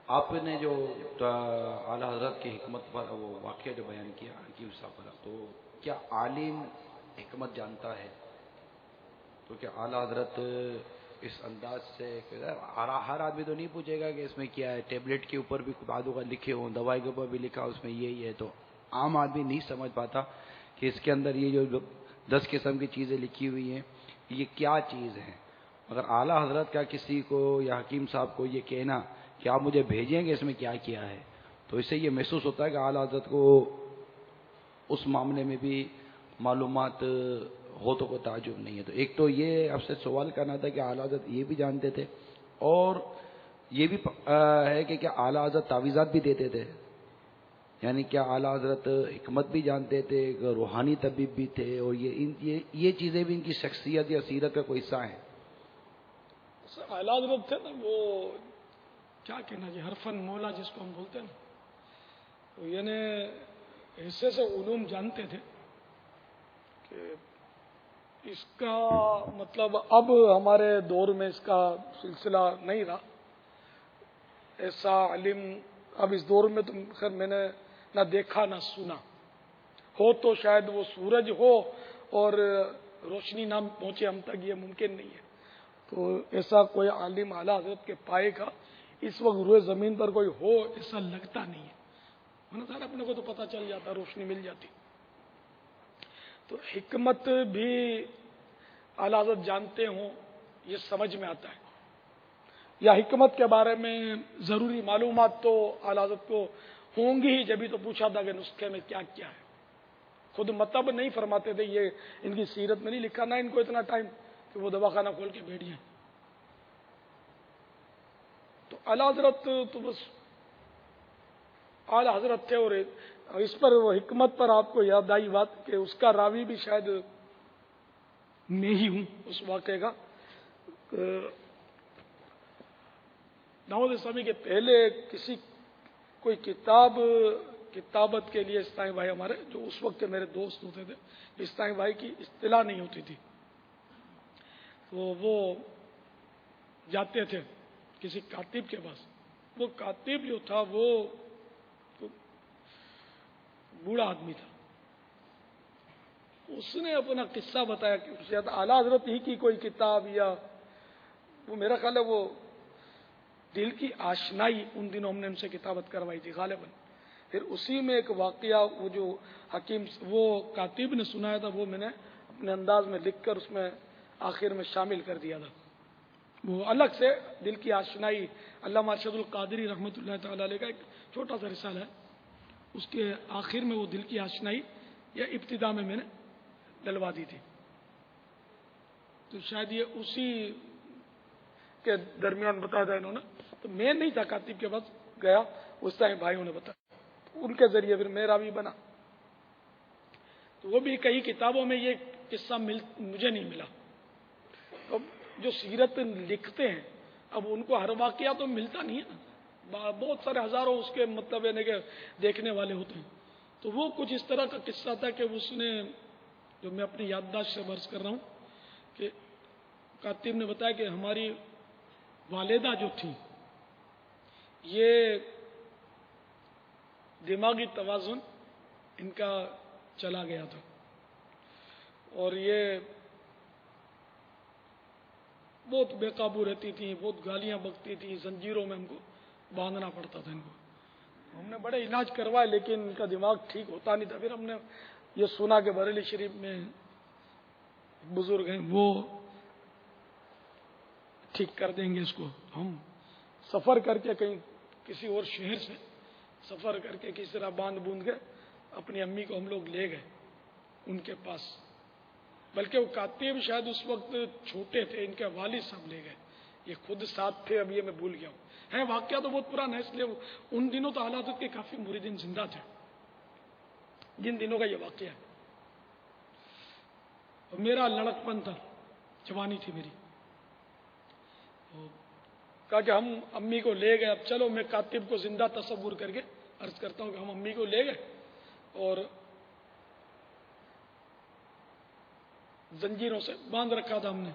آپ نے جو اعلیٰ حضرت کی حکمت پر وہ واقعہ جو بیان کیا حکیم صاحب پر، تو کیا عالم حکمت جانتا ہے؟ تو کیا اعلیٰ حضرت اس انداز سے ہر آدمی تو نہیں پوچھے گا کہ اس میں کیا ہے، ٹیبلٹ کے اوپر بھی بعضوں کا لکھے ہوں، دوائی کے اوپر بھی لکھا اس میں یہی ہے، تو عام آدمی نہیں سمجھ پاتا کہ اس کے اندر یہ جو 10 قسم کی چیزیں لکھی ہوئی ہیں یہ کیا چیز ہے۔ مگر اعلیٰ حضرت کا کسی کو یا حکیم صاحب کو یہ کہنا کہ آپ مجھے بھیجیں گے اس میں کیا کیا ہے، تو اس سے یہ محسوس ہوتا ہے کہ اعلیٰ حضرت کو اس معاملے میں بھی معلومات ہو تو کوئی تعجب نہیں ہے۔ تو ایک تو یہ آپ سے سوال کرنا تھا کہ اعلیٰ حضرت یہ بھی جانتے تھے، اور یہ بھی ہے کہ کیا اعلیٰ حضرت تعویذات بھی دیتے تھے؟ یعنی کیا اعلیٰ حضرت حکمت بھی جانتے تھے، روحانی طبیب بھی تھے، اور یہ چیزیں بھی ان کی شخصیت یا سیرت کا کوئی حصہ ہیں؟ اعلیٰ حضرت تھے نا، وہ کیا کہنا جی، حرفن مولا جس کو ہم بولتے ہیں نا، تو یعنی حصے سے علوم جانتے تھے کہ اس کا مطلب اب ہمارے دور میں اس کا سلسلہ نہیں رہا ایسا علم، اب اس دور میں تو خیر میں نے نہ دیکھا نہ سنا، ہو تو شاید وہ سورج ہو اور روشنی نہ پہنچے ہم تک، یہ ممکن نہیں ہے۔ تو ایسا کوئی عالم اعلیٰ حضرت کے پائے کا اس وقت روئے زمین پر کوئی ہو ایسا لگتا نہیں ہے، ورنہ سارے اپنے کو تو پتہ چل جاتا، روشنی مل جاتی۔ تو حکمت بھی اعلیٰ حضرت جانتے ہوں یہ سمجھ میں آتا ہے، یا حکمت کے بارے میں ضروری معلومات تو اعلیٰ حضرت کو ہوں گی ہی، جبھی تو پوچھا تھا کہ نسخے میں کیا کیا ہے۔ خود مطلب نہیں فرماتے تھے، یہ ان کی سیرت میں نہیں لکھا، نہ ان کو اتنا ٹائم کہ وہ دواخانہ کھول کے بیٹھ جائیں۔ تو اعلیٰ حضرت تو بس اعلیٰ حضرت تھے، اور اس پر وہ حکمت پر آپ کو یاد آئی بات کہ اس کا راوی بھی شاید میں ہی ہوں اس واقعے کا۔ نواز اسلامی کے پہلے کسی کوئی کتابت کے لیے اسلامی بھائی ہمارے جو اس وقت کے میرے دوست ہوتے تھے، اسلامی بھائی کی اصطلاح نہیں ہوتی تھی، تو وہ جاتے تھے کسی کاتب کے پاس۔ وہ کاتب جو تھا وہ بوڑھا آدمی تھا، اس نے اپنا قصہ بتایا کہ شاید اعلیٰ حضرت ہی کی کوئی کتاب، یا وہ میرا خیال ہے وہ دل کی آشنائی، ان دنوں ہم نے ان سے کتابت کروائی تھی غالباً۔ پھر اسی میں ایک واقعہ وہ جو وہ کاتب نے سنایا تھا، وہ میں نے اپنے انداز میں لکھ کر اس میں آخر میں شامل کر دیا تھا۔ وہ الگ سے دل کی آشنائی، علامہ ارشد القادری رحمۃ اللہ تعالی علیہ کا ایک چھوٹا سا رسالہ ہے، اس کے آخر میں وہ دل کی آشنائی یا ابتدا میں نے ڈلوا دی تھی۔ تو شاید یہ اسی کے درمیان بتایا تھا انہوں نے، تو میں نہیں تھا کاتب کے پاس گیا، اس ٹائم بھائیوں نے بتایا، ان کے ذریعے پھر میرا بھی بنا۔ تو وہ بھی کئی کتابوں میں یہ قصہ مجھے نہیں ملا۔ اب جو سیرت لکھتے ہیں اب ان کو ہر واقعہ تو ملتا نہیں ہے نا، بہت سارے ہزاروں اس کے مطلب یعنی کہ دیکھنے والے ہوتے ہیں۔ تو وہ کچھ اس طرح کا قصہ تھا کہ اس نے، جو میں اپنی یادداشت سے برس کر رہا ہوں، کہ کاتب نے بتایا کہ ہماری والدہ جو تھی یہ دماغی توازن ان کا چلا گیا تھا، اور یہ بہت بے قابو رہتی تھی، بہت گالیاں بکتی تھی، زنجیروں میں ہم کو باندھنا پڑتا تھا ان کو۔ ہم نے بڑے علاج کروائے لیکن ان کا دماغ ٹھیک ہوتا نہیں تھا۔ پھر ہم نے یہ سنا کہ بریلی شریف میں بزرگ ہیں وہ ٹھیک کر دیں گے اس کو۔ ہم سفر کر کے کہیں کسی اور شہر سے سفر کر کے کسی طرح باندھ بوندھ کے اپنی امی کو ہم لوگ لے گئے ان کے پاس، بلکہ وہ کاتب شاید اس وقت چھوٹے تھے، ان کے والد صاحب لے گئے، یہ خود ساتھ تھے، اب یہ میں بھول گیا ہوں۔ ہے واقعہ تو بہت پرانا ہے، اس لیے ان دنوں تو اعلیٰ حضرت کے کافی مریدین زندہ تھے جن دنوں کا یہ واقعہ ہے۔ اور میرا لڑکپن تھا، جوانی تھی میری، کہا کہ ہم امی کو لے گئے، اب چلو میں کاتب کو زندہ تصور کر کے عرض کرتا ہوں کہ ہم امی کو لے گئے اور زنجیروں سے باندھ رکھا تھا ہم نے۔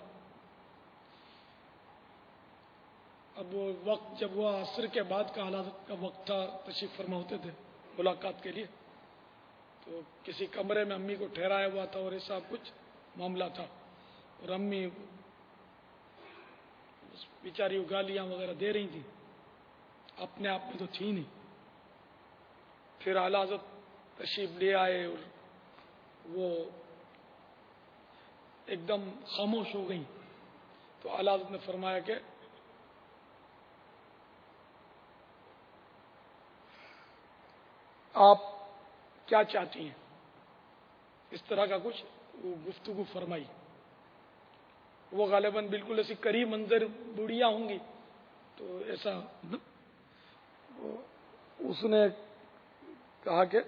اب وہ وقت جب وہ عصر کے بعد کا حالات کا وقت تھا، تشریف فرما ہوتے تھے ملاقات کے لیے، تو کسی کمرے میں امی کو ٹھہرایا ہوا تھا اور ایسا کچھ معاملہ تھا، اور امی بیچاری گالیاں وغیرہ دے رہی تھیں، اپنے آپ میں تو تھی نہیں۔ پھر اعلیٰ حضرت تشریف لے آئے اور وہ ایک دم خاموش ہو گئیں، تو اعلیٰ حضرت نے فرمایا کہ آپ کیا چاہتی ہیں، اس طرح کا کچھ گفتگو فرمائی۔ وہ غالباً بالکل ایسی قریب منظر بوڑھیاں ہوں گی، تو ایسا اس نے کہا کہ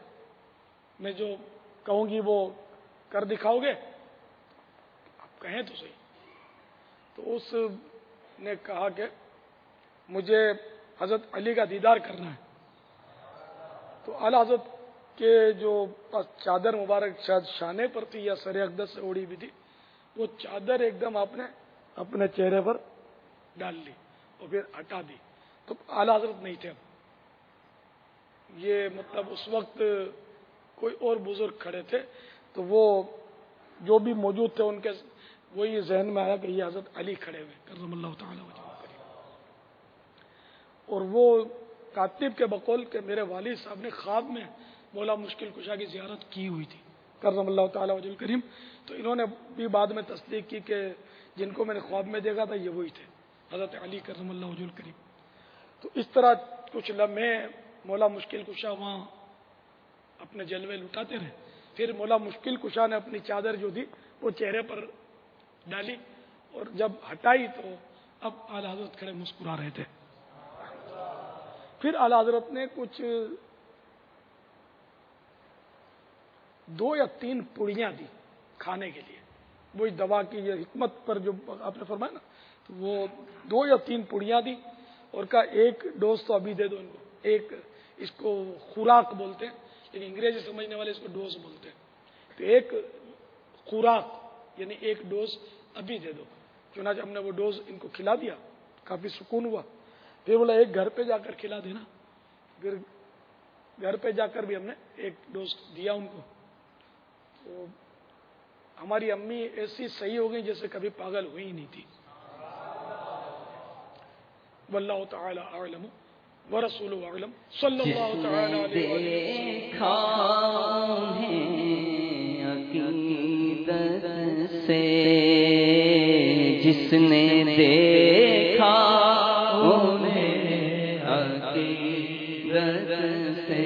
میں جو کہوں گی وہ کر دکھاؤ گے؟ آپ کہیں تو صحیح۔ تو اس نے کہا کہ مجھے حضرت علی کا دیدار کرنا ہے۔ تو اعلیٰ حضرت کے جو چادر مبارک شاید شانے پر تھی یا سر اقدس سے اوڑی بھی تھی، وہ چادر ایک دم آپ نے اپنے چہرے پر ڈال لی اور پھر ہٹا دی۔ تو اعلیٰ حضرت نہیں تھے، یہ مطلب اس وقت کوئی اور بزرگ کھڑے تھے، تو وہ جو بھی موجود تھے ان کے وہی ذہن میں آیا کہ یہ حضرت علی کھڑے ہوئے کرم اللہ تعالی وجہہ کریم، اور وہ کاتب کے بقول کہ میرے والد صاحب نے خواب میں مولا مشکل کشا کی زیارت کی ہوئی تھی کرم اللہ تعالی وجہہ کریم، تو انہوں نے بھی بعد میں تصدیق کی کہ جن کو میں نے خواب میں دیکھا تھا یہ وہی تھے حضرت علی کرم اللہ وجہہ کریم۔ تو اس طرح کچھ لمحے مولا مشکل کشا وہاں اپنے جلوے لٹاتے رہے، پھر مولا مشکل کشا نے اپنی چادر جو تھی وہ چہرے پر ڈالی، اور جب ہٹائی تو اب اعلیٰ حضرت کھڑے مسکرا رہے تھے۔ پھر اعلیٰ حضرت نے کچھ 2 یا 3 پڑیاں دی کھانے کے لیے، وہی دوا کی یہ حکمت پر جو آپ نے فرمایا نا، تو وہ 2 یا 3 پڑیاں دی اور کہا ایک ڈوز تو ابھی دے دو ان کو، ایک اس کو خوراک بولتے ہیں، یعنی انگریزی سمجھنے والے اس کو ڈوز بولتے ہیں، تو ایک خوراک یعنی ایک ڈوز ابھی دے دو۔ چنانچہ ہم نے وہ ڈوز ان کو کھلا دیا، کافی سکون ہوا۔ پھر بولا ایک گھر پہ جا کر کھلا دینا، پھر گھر پہ جا کر بھی ہم نے ایک ڈوز دیا ان کو۔ تو ہماری امی ایسی صحیح ہو گئی جیسے کبھی پاگل ہوئی نہیں تھی۔ واللہ تعالی اعلم ورسولہ اعلم صلی اللہ تعالی علیہ سے جس نے دیکھا انہیں عقیدت سے،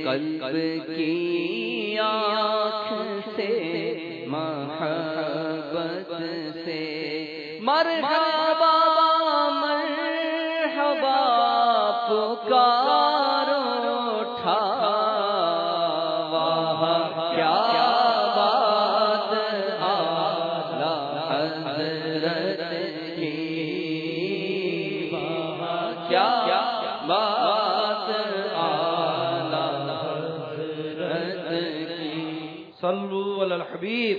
قلب کی آنکھ سے محبت سے، مرحبا مرحبا پکار اٹھا، واہ کیا بات اعلیٰ حضرت کی، واہ کیا بات اعلیٰ حضرت کی۔ صلو علی الحبیب۔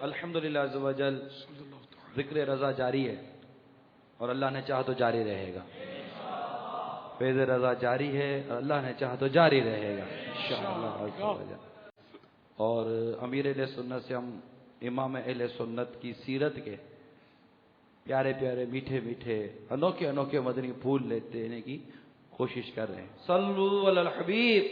الحمدللہ عز و جل ذکر رضا جاری ہے اور اللہ نے چاہا تو جاری رہے گا، فیض رضا جاری ہے اور اللہ نے چاہا تو جاری رہے گا انشاءاللہ عز و جل۔ اور امیر اہل سنت سے ہم امام اہل سنت کی سیرت کے پیارے پیارے میٹھے میٹھے انوکھے انوکھے مدنی پھول لینے کی کوشش کر رہے ہیں۔ صلو علی الحبیب۔